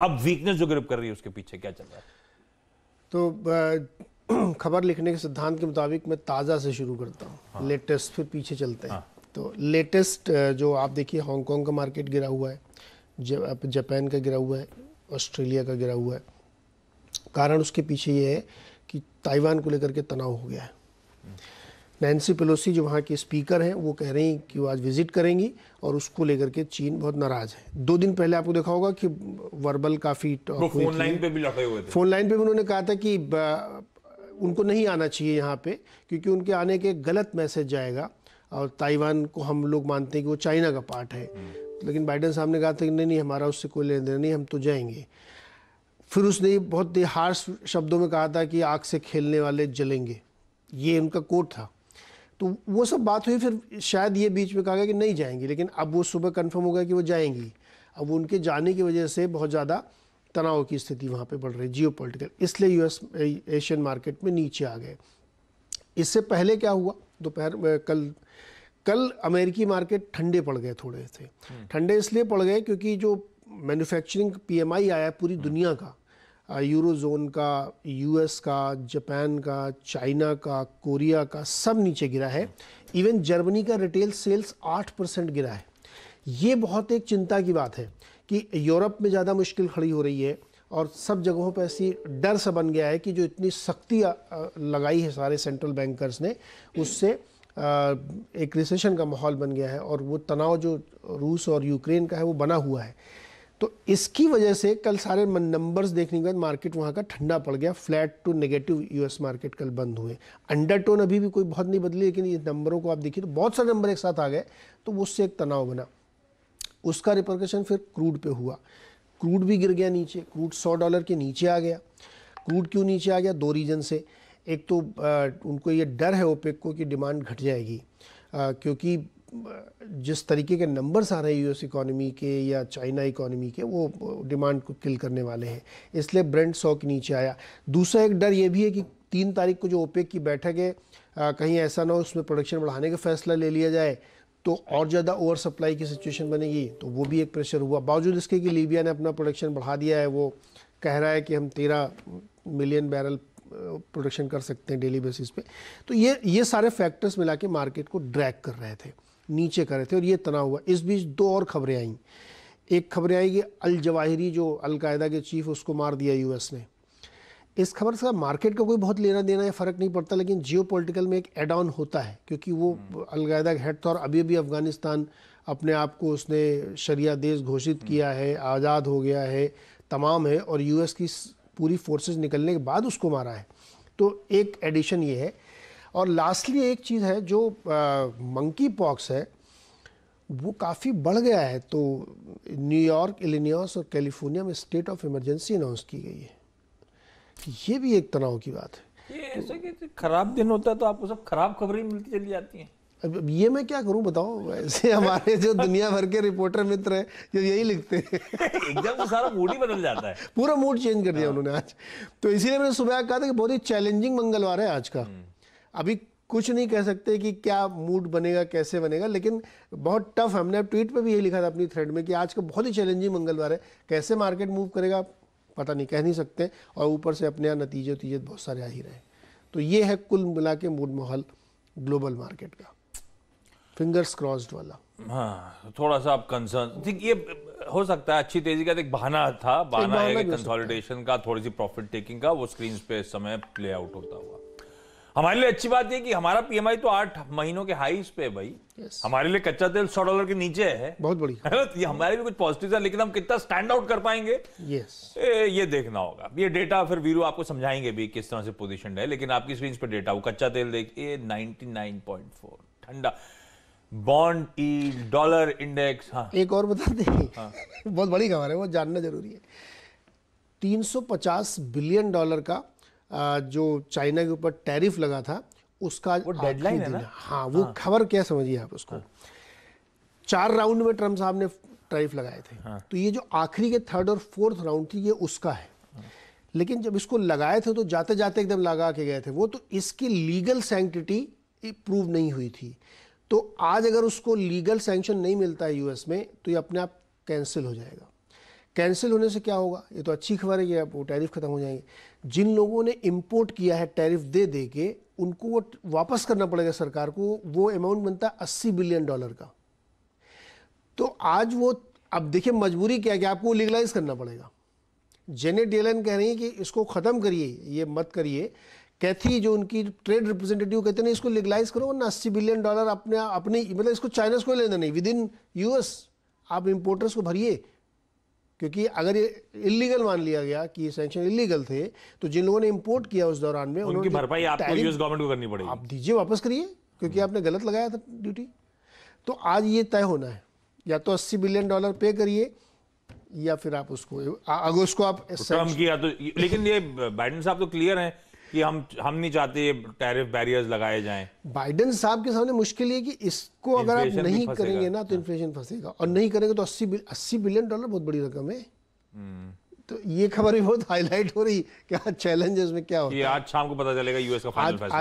अब वीकनेस जो ग्रिप कर रही है उसके पीछे क्या चल रहा है? तो खबर लिखने के सिद्धांत के मुताबिक मैं ताज़ा से शुरू करता हूँ। हाँ। लेटेस्ट, फिर पीछे चलते हैं। हाँ। तो लेटेस्ट जो आप देखिए, हांगकांग का मार्केट गिरा हुआ है, जापान का गिरा हुआ है, ऑस्ट्रेलिया का गिरा हुआ है। कारण उसके पीछे ये है कि ताइवान को लेकर के तनाव हो गया है। नैन्सी पेलोसी जो वहाँ की स्पीकर हैं, वो कह रही कि वो आज विजिट करेंगी और उसको लेकर के चीन बहुत नाराज है। 2 दिन पहले आपको देखा होगा कि वर्बल काफ़ी टॉक हुई थी, फोन लाइन पे भी लड़े हुए थे। फोन लाइन पे भी उन्होंने कहा था कि उनको नहीं आना चाहिए यहाँ पे, क्योंकि उनके आने के गलत मैसेज जाएगा और ताइवान को हम लोग मानते हैं कि वो चाइना का पार्ट है। लेकिन बाइडेन साहब ने कहा था कि नहीं, हमारा उससे कोई लेना देना नहीं, हम तो जाएंगे। फिर उसने बहुत ही हार्श शब्दों में कहा था कि आग से खेलने वाले जलेंगे, ये उनका कोट था। तो वो सब बात हुई, फिर शायद ये बीच में कहा गया कि नहीं जाएंगी, लेकिन अब वो सुबह कंफर्म हो गया कि वो जाएंगी। अब उनके जाने की वजह से बहुत ज़्यादा तनाव की स्थिति वहाँ पे बढ़ रही, जियोपॉलिटिकल, इसलिए यूएस एशियन मार्केट में नीचे आ गए। इससे पहले क्या हुआ, दोपहर कल अमेरिकी मार्केट ठंडे पड़ गए, थोड़े से ठंडे इसलिए पड़ गए क्योंकि जो मैन्युफैक्चरिंग PMI आया पूरी दुनिया का, यूरोजोन का, यूएस का, जापान का, चाइना का, कोरिया का, सब नीचे गिरा है। इवन जर्मनी का रिटेल सेल्स 8% गिरा है। ये बहुत एक चिंता की बात है कि यूरोप में ज़्यादा मुश्किल खड़ी हो रही है और सब जगहों पर ऐसी डर सा बन गया है कि जो इतनी सख्ती लगाई है सारे सेंट्रल बैंकर्स ने, उससे एक रिसेशन का माहौल बन गया है और वो तनाव जो रूस और यूक्रेन का है वो बना हुआ है। तो इसकी वजह से कल सारे नंबर्स देखने के बाद मार्केट वहाँ का ठंडा पड़ गया, flat to negative US market कल बंद हुए। अंडरटोन अभी भी कोई बहुत नहीं बदली, लेकिन ये नंबरों को आप देखिए तो बहुत सारे नंबर एक साथ आ गए, तो उससे एक तनाव बना। उसका रिपरकशन फिर क्रूड पे हुआ, क्रूड भी गिर गया नीचे, क्रूड $100 के नीचे आ गया। क्रूड क्यों नीचे आ गया? 2 रीज़न से। एक तो उनको ये डर है ओपेक को कि डिमांड घट जाएगी, क्योंकि जिस तरीके के नंबर्स आ रहे हैं यूएस इकोनॉमी के या चाइना इकोनॉमी के, वो डिमांड को किल करने वाले हैं, इसलिए ब्रेंट 100 के नीचे आया। दूसरा एक डर ये भी है कि 3 तारीख को जो ओपेक की बैठक है, कहीं ऐसा ना हो उसमें प्रोडक्शन बढ़ाने का फैसला ले लिया जाए तो और ज़्यादा ओवर सप्लाई की सिचुएशन बनेगी, तो वो भी एक प्रेशर हुआ। बावजूद इसके कि लीबिया ने अपना प्रोडक्शन बढ़ा दिया है, वो कह रहा है कि हम 13 मिलियन बैरल प्रोडक्शन कर सकते हैं डेली बेसिस पे। तो ये सारे फैक्टर्स मिला के मार्केट को ड्रैग कर रहे थे, नीचे कर रहे थे, और ये तनाव हुआ। इस बीच 2 और खबरें आईं। एक खबरें आई कि अल जवाहिरी जो अलकायदा के चीफ, उसको मार दिया यूएस ने। इस खबर से मार्केट का कोई बहुत लेना देना या फ़र्क नहीं पड़ता, लेकिन जियोपॉलिटिकल में एक एड ऑन होता है, क्योंकि वो अलकायदा का हेड था और अभी भी अफ़गानिस्तान अपने आप को उसने शरिया देश घोषित किया है, आज़ाद हो गया है, तमाम है, और यूएस की पूरी फोर्सेस निकलने के बाद उसको मारा है। तो एक एडिशन ये है। और लास्टली एक चीज़ है, जो मंकी पॉक्स है वो काफ़ी बढ़ गया है, तो न्यूयॉर्क, इलिनॉइस और कैलिफोर्निया में स्टेट ऑफ इमरजेंसी अनाउंस की गई है। ये भी एक तनाव की बात है। ये ऐसा कि खराब दिन होता है तो आपको सब खराब खबरें मिलती चली जाती हैं। अब ये मैं क्या करूं बताओ, ऐसे हमारे जो दुनिया भर के रिपोर्टर मित्र हैं जो यही लिखते हैं एकदम से सारा मूड ही बदल जाता है। पूरा मूड चेंज कर दिया उन्होंने आज। तो इसीलिए मैंने सुबह कहा था कि बहुत ही चैलेंजिंग मंगलवार है आज का। अभी कुछ नहीं कह सकते कि क्या मूड बनेगा, कैसे बनेगा, लेकिन बहुत टफ। हमने ट्वीट पे भी यही लिखा था अपनी थ्रेड में कि आज का बहुत ही चैलेंजिंग मंगलवार है। कैसे मार्केट मूव करेगा पता नहीं, कह नहीं सकते, और ऊपर से अपने यहाँ नतीजे बहुत सारे आ ही रहे। तो ये है कुल मिला के मूड माहौल ग्लोबल मार्केट का, फिंगर्स क्रॉस्ड वाला। हाँ, थोड़ा सा आप कंसर्न, ठीक, ये हो सकता है अच्छी तेजी का एक बहाना था, बहाना है कंसोलिडेशन का, थोड़ी सी प्रॉफिट टेकिंग का, वो स्क्रीन पे इस समय प्ले आउट होता हुआ। हमारे लिए अच्छी बात ये कि हमारा PMI तो 8 महीनों के हाईस पे है भाई। हमारे लिए कच्चा तेल $100 के नीचे है, बहुत बढ़िया। ये हमारे भी कुछ पॉजिटिव है, लेकिन हम कितना स्टैंड आउट कर पाएंगे ये देखना होगा। ये डेटा फिर वीरू आपको समझाएंगे भी किस तरह से पोजीशन है, लेकिन आपकी स्क्रीन पे डेटा, वो कच्चा तेल देखिए 99.4 ठंडा, बॉन्ड यील्ड, डॉलर इंडेक्स। हाँ, एक और बता दें, हाँ। बहुत बड़ी खबर है, वो जानना जरूरी है। $350 बिलियन का जो चाइना के ऊपर टैरिफ लगा था, उसका वो डेडलाइन है ना? हाँ, वो खबर क्या समझिए आप उसको। 4 राउंड में ट्रम्प साहब ने टैरिफ लगाए थे। तो ये जो आखिरी के 3rd और 4th राउंड थी, ये उसका है। लेकिन जब इसको लगाए थे तो जाते जाते एकदम लगा के गए थे वो, तो इसकी लीगल सैंक्टिटी प्रूव नहीं हुई थी। तो आज अगर उसको लीगल सैंक्शन नहीं मिलता है यूएस में, तो ये अपने आप कैंसिल हो जाएगा। कैंसिल होने से क्या होगा? ये तो अच्छी खबर है कि अब वो टैरिफ खत्म हो जाएंगे। जिन लोगों ने इंपोर्ट किया है टैरिफ दे दे के, उनको वो वापस करना पड़ेगा सरकार को। वो अमाउंट बनता है $80 बिलियन का। तो आज वो, अब देखिए मजबूरी क्या है कि आपको लीगलाइज करना पड़ेगा। जेनेट येलेन कह रही है कि इसको खत्म करिए, ये मत करिए। कैथी जो उनकी ट्रेड रिप्रेजेंटेटिव कहते हैं इसको लीगलाइज करो, वरना $80 बिलियन अपने मतलब इसको चाइना को लेना नहीं, विद इन यूएस आप इंपोर्टर्स को भरिए। क्योंकि अगर ये इलीगल मान लिया गया कि ये सैंक्शन इलीगल थे, तो जिन लोगों ने इंपोर्ट किया उस दौरान में उनकी भरपाई आपको यूएस गवर्नमेंट को करनी पड़ेगी। आप दीजिए, वापस करिए, क्योंकि आपने गलत लगाया था ड्यूटी। तो आज ये तय होना है, या तो $80 बिलियन पे करिए, या फिर आप उसको, अगर उसको आप ट्रम्प किया तो। लेकिन ये बाइडेन साहब तो क्लियर हैं कि हम नहीं चाहते टैरिफ बैरियर्स लगाए जाएं। बाइडेन साहब के सामने मुश्किल है कि इसको अगर आप नहीं करेंगे ना तो इन्फ्लेशन फंसेगा, और नहीं करेंगे तो $80 बिलियन बहुत बड़ी रकम है। तो ये खबर भी बहुत हाईलाइट हो रही, क्या चैलेंजेस में क्या होता है। ये आज शाम को पता चलेगा यूएस का फाइनल फैसला।